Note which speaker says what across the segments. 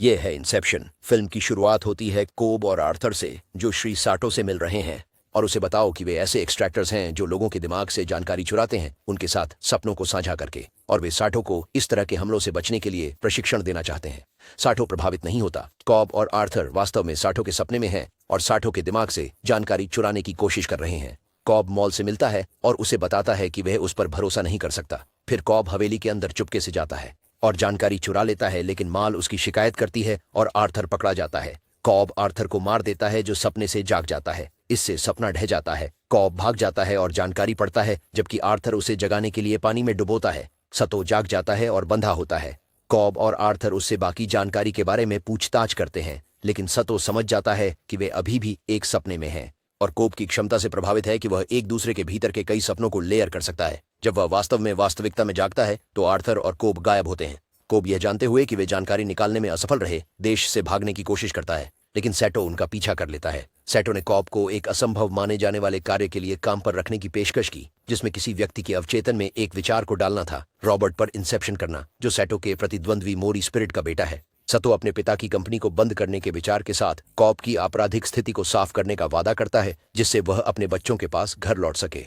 Speaker 1: ये है Inception. Film की शुरुआत होती है कोब और आर्थर से, जो श्री साटो से मिल रहे हैं और उसे बताओ कि वे ऐसे एक्सट्रैक्टर्स हैं जो लोगों के दिमाग से जानकारी चुराते हैं उनके साथ सपनों को साझा करके, और वे साटो को इस तरह के हमलों से बचने के लिए प्रशिक्षण देना चाहते हैं। साटो प्रभावित नहीं होता। कॉब और आर्थर वास्तव में साटो के सपने में हैं और साटो के दिमाग से जानकारी चुराने की कोशिश कर रहे हैं। कॉब मॉल से मिलता है और उसे बताता है कि वह उस पर भरोसा नहीं कर सकता। फिर कॉब हवेली के अंदर चुपके से जाता है और जानकारी चुरा लेता है, लेकिन माल उसकी शिकायत करती है और आर्थर पकड़ा जाता है। कॉब आर्थर को मार देता है जो सपने से जाग जाता है। इससे सपना ढह जाता है। कॉब भाग जाता है और जानकारी पढ़ता है, जबकि आर्थर उसे जगाने के लिए पानी में डुबोता है। सतो जाग जाता है और बंधा होता है। कॉब और आर्थर उससे बाकी जानकारी के बारे में पूछताछ करते हैं, लेकिन सतो समझ जाता है कि वे अभी भी एक सपने में हैं और कोब की क्षमता से प्रभावित है कि वह एक दूसरे के भीतर के कई सपनों को लेयर कर सकता है। जब वह वास्तव में वास्तविकता में जागता है तो आर्थर और कोब गायब होते हैं। कोब यह जानते हुए कि वे जानकारी निकालने में असफल रहे, देश से भागने की कोशिश करता है, लेकिन सैटो उनका पीछा कर लेता है। सैटो ने कॉब को एक असंभव माने जाने वाले कार्य के लिए काम पर रखने की पेशकश की, जिसमें किसी व्यक्ति के अवचेतन में एक विचार को डालना था, रॉबर्ट पर इंसेप्शन करना, जो सैटो के प्रतिद्वंद्वी मोरी स्पिरिट का बेटा है। सतो अपने पिता की कंपनी को बंद करने के विचार के साथ कॉब की आपराधिक स्थिति को साफ करने का वादा करता है, जिससे वह अपने बच्चों के पास घर लौट सके।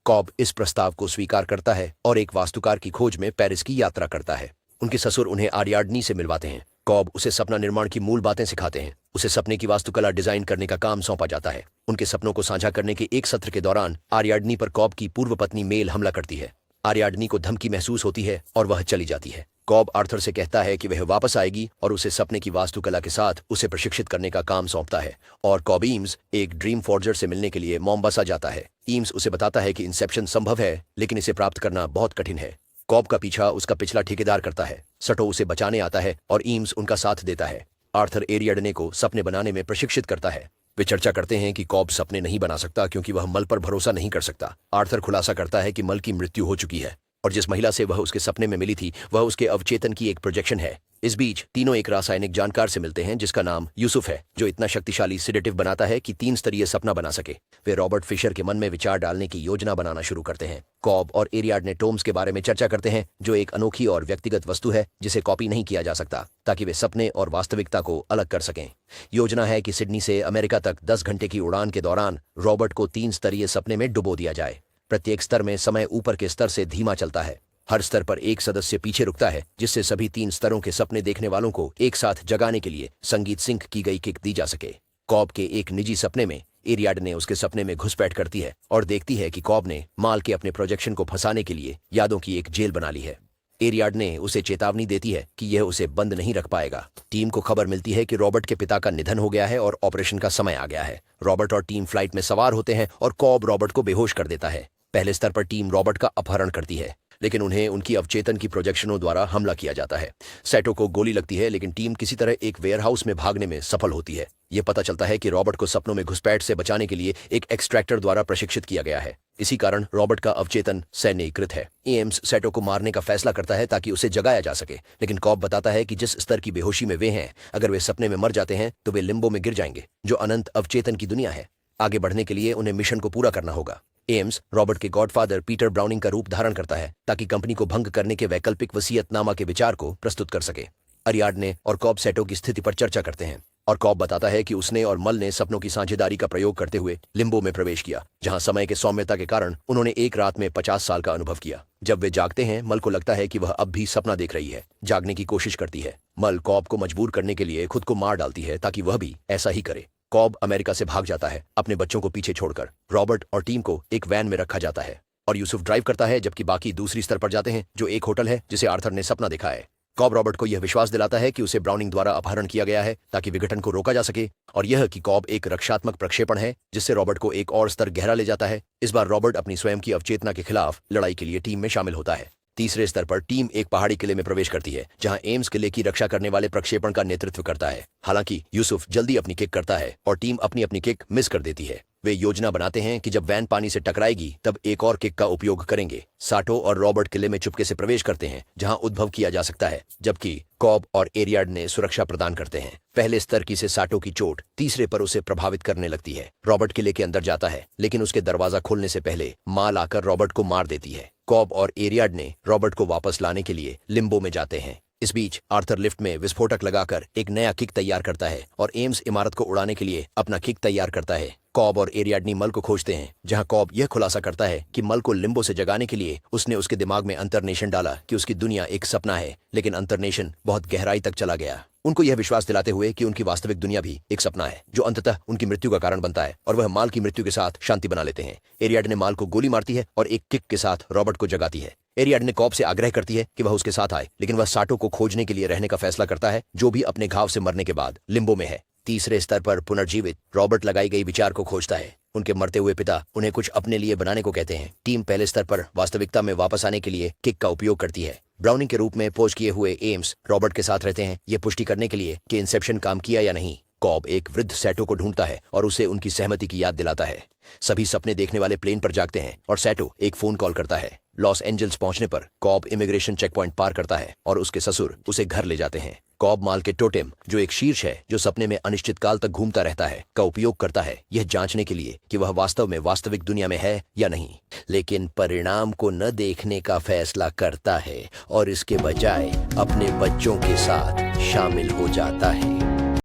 Speaker 1: कॉब इस प्रस्ताव को स्वीकार करता है और एक वास्तुकार की खोज में पेरिस की यात्रा करता है। उनके ससुर उन्हें आरियाडनी से मिलवाते हैं। कॉब उसे सपना निर्माण की मूल बातें सिखाते हैं। उसे सपने की वास्तुकला डिजाइन करने का काम सौंपा जाता है। उनके सपनों को साझा करने के एक सत्र के दौरान आरियाडनी पर कॉब की पूर्व पत्नी मेल हमला करती है। आरियाडनी को धमकी महसूस होती है और वह चली जाती है। कॉब आर्थर से कहता है कि वह वापस आएगी और उसे सपने की वास्तुकला के साथ उसे प्रशिक्षित करने का काम सौंपता है, और कॉब ईम्स एक ड्रीम फॉर्जर से मिलने के लिए मोम्बासा जाता है। ईम्स उसे बताता है कि इंसेप्शन संभव है, लेकिन इसे प्राप्त करना बहुत कठिन है। कॉब का पीछा उसका पिछला ठेकेदार करता है। सटो उसे बचाने आता है और ईम्स उनका साथ देता है। आर्थर एरियाडने को सपने बनाने में प्रशिक्षित करता है। वे चर्चा करते हैं कि कॉब सपने नहीं बना सकता क्योंकि वह मल पर भरोसा नहीं कर सकता। आर्थर खुलासा करता है कि मल की मृत्यु हो चुकी है और जिस महिला से वह उसके सपने में मिली थी वह उसके अवचेतन की एक प्रोजेक्शन है। इस बीच तीनों एक रासायनिक जानकार से मिलते हैं जिसका नाम यूसुफ है, जो इतना शक्तिशाली सिडेटिव बनाता है कि 3 स्तरीय सपना बना सके। वे रॉबर्ट फिशर के मन में विचार डालने की योजना बनाना शुरू करते हैं। कॉब और एरियाडने टोम्स के बारे में चर्चा करते हैं, जो एक अनोखी और व्यक्तिगत वस्तु है जिसे कॉपी नहीं किया जा सकता, ताकि वे सपने और वास्तविकता को अलग कर सकें। योजना है कि सिडनी से अमेरिका तक 10 घंटे की उड़ान के दौरान रॉबर्ट को 3 स्तरीय सपने में डुबो दिया जाए। प्रत्येक स्तर में समय ऊपर के स्तर से धीमा चलता है। हर स्तर पर एक सदस्य पीछे रुकता है, जिससे सभी 3 स्तरों के सपने देखने वालों को एक साथ जगाने के लिए संगीत सिंक की गई किक दी जा सके। कॉब के एक निजी सपने में एरियाडने उसके सपने में घुसपैठ करती है और देखती है कि कॉब ने माल के अपने प्रोजेक्शन को फंसाने के लिए यादों की एक जेल बना ली है। एरियाडने उसे चेतावनी देती है कि यह उसे बंद नहीं रख पाएगा। टीम को खबर मिलती है कि रॉबर्ट के पिता का निधन हो गया है और ऑपरेशन का समय आ गया है। रॉबर्ट और टीम फ्लाइट में सवार होते हैं और कॉब रॉबर्ट को बेहोश कर देता है। पहले स्तर पर टीम रॉबर्ट का अपहरण करती है, लेकिन उन्हें उनकी अवचेतन की प्रोजेक्शनों द्वारा हमला किया जाता है। सैटो को गोली लगती है, लेकिन टीम किसी तरह एक वेयरहाउस में भागने में सफल होती है। यह पता चलता है कि रॉबर्ट को सपनों में घुसपैठ से बचाने के लिए एक एक्सट्रैक्टर द्वारा प्रशिक्षित किया गया है। इसी कारण रॉबर्ट का अवचेतन सैन्यीकृत है। एम्स सैटो को मारने का फैसला करता है ताकि उसे जगाया जा सके, लेकिन कॉब बताता है कि जिस स्तर की बेहोशी में वे हैं, अगर वे सपने में मर जाते हैं तो वे लिम्बो में गिर जाएंगे, जो अनंत अवचेतन की दुनिया है। आगे बढ़ने के लिए उन्हें मिशन को पूरा करना होगा। एम्स रॉबर्ट के गॉडफादर पीटर ब्राउनिंग का रूप धारण करता है ताकि कंपनी को भंग करने के वैकल्पिक वसीयतनामा के विचार को प्रस्तुत कर सके। अरियाडने और कॉब सैटो की स्थिति पर चर्चा करते हैं और कॉब बताता है कि उसने और मल ने सपनों की साझेदारी का प्रयोग करते हुए लिम्बो में प्रवेश किया, जहां समय के सौम्यता के कारण उन्होंने एक रात में 50 साल का अनुभव किया। जब वे जागते हैं, मल को लगता है कि वह अब भी सपना देख रही है। जागने की कोशिश करती है। मल कॉब को मजबूर करने के लिए खुद को मार डालती है ताकि वह भी ऐसा ही करे। कॉब अमेरिका से भाग जाता है, अपने बच्चों को पीछे छोड़कर। रॉबर्ट और टीम को एक वैन में रखा जाता है और यूसुफ ड्राइव करता है, जबकि बाकी दूसरी स्तर पर जाते हैं, जो एक होटल है जिसे आर्थर ने सपना देखा है। कॉब रॉबर्ट को यह विश्वास दिलाता है कि उसे ब्राउनिंग द्वारा अपहरण किया गया है ताकि विघटन को रोका जा सके, और यह कि कॉब एक रक्षात्मक प्रक्षेपण है जिससे रॉबर्ट को एक और स्तर गहरा ले जाता है। इस बार रॉबर्ट अपनी स्वयं की अवचेतना के खिलाफ लड़ाई के लिए टीम में शामिल होता है। तीसरे स्तर पर टीम एक पहाड़ी किले में प्रवेश करती है, जहां एम्स किले की रक्षा करने वाले प्रक्षेपण का नेतृत्व करता है। हालांकि यूसुफ जल्दी अपनी किक करता है और टीम अपनी अपनी किक मिस कर देती है। वे योजना बनाते हैं कि जब वैन पानी से टकराएगी तब एक और किक का उपयोग करेंगे। साटो और रॉबर्ट किले में चुपके से प्रवेश करते हैं, जहां उद्भव किया जा सकता है, जबकि कॉब और एरियाडने सुरक्षा प्रदान करते हैं। पहले स्तर की से साटो की चोट तीसरे पर उसे प्रभावित करने लगती है। रॉबर्ट किले के अंदर जाता है, लेकिन उसके दरवाजा खोलने से पहले माल आकर रॉबर्ट को मार देती है। कॉब और एरियाडने रॉबर्ट को वापस लाने के लिए लिम्बो में जाते हैं। इस बीच आर्थर लिफ्ट में विस्फोटक लगाकर एक नया किक तैयार करता है और एम्स इमारत को उड़ाने के लिए अपना किक तैयार करता है। कॉब और एरियाडनी मल को खोजते हैं, जहां कॉब यह खुलासा करता है कि मल को लिम्बो से जगाने के लिए उसने उसके दिमाग में अंतर्नेशन डाला कि उसकी दुनिया एक सपना है, लेकिन अंतर्नेशन बहुत गहराई तक चला गया, उनको यह विश्वास दिलाते हुए कि उनकी वास्तविक दुनिया भी एक सपना है जो अंततः उनकी मृत्यु का कारण बनता है, और वह माल की मृत्यु के साथ शांति बना लेते हैं। एरियाडने माल को गोली मारती है और एक किक के साथ रॉबर्ट को जगाती है। एरियाडने कॉब से आग्रह करती है कि वह उसके साथ आए, लेकिन वह साटो को खोजने के लिए रहने का फैसला करता है, जो भी अपने घाव से मरने के बाद लिम्बो में है। तीसरे स्तर पर पुनर्जीवित रॉबर्ट लगाई गई विचार को खोजता है। उनके मरते हुए पिता उन्हें कुछ अपने लिए बनाने को कहते हैं। टीम पहले स्तर पर वास्तविकता में वापस आने के लिए किक का उपयोग करती है। ब्राउनिंग के रूप में पोज किए हुए एम्स रॉबर्ट के साथ रहते हैं, ये पुष्टि करने के लिए कि इंसेप्शन काम किया या नहीं। कॉब एक वृद्ध सैटो को ढूंढता है और उसे उनकी सहमति की याद दिलाता है। सभी सपने देखने वाले प्लेन पर जागते हैं और सैटो एक फोन कॉल करता है। लॉस एंजल्स पहुंचने पर कॉब इमिग्रेशन चेक पॉइंट पार करता है और उसके ससुर उसे घर ले जाते हैं। कॉब माल के टोटेम, जो एक शीर्ष है जो सपने में अनिश्चित काल तक घूमता रहता है, का उपयोग करता है यह जांचने के लिए कि वह वास्तव में वास्तविक दुनिया में है या नहीं, लेकिन परिणाम को न देखने का फैसला करता है और इसके बजाय अपने बच्चों के साथ शामिल हो जाता है।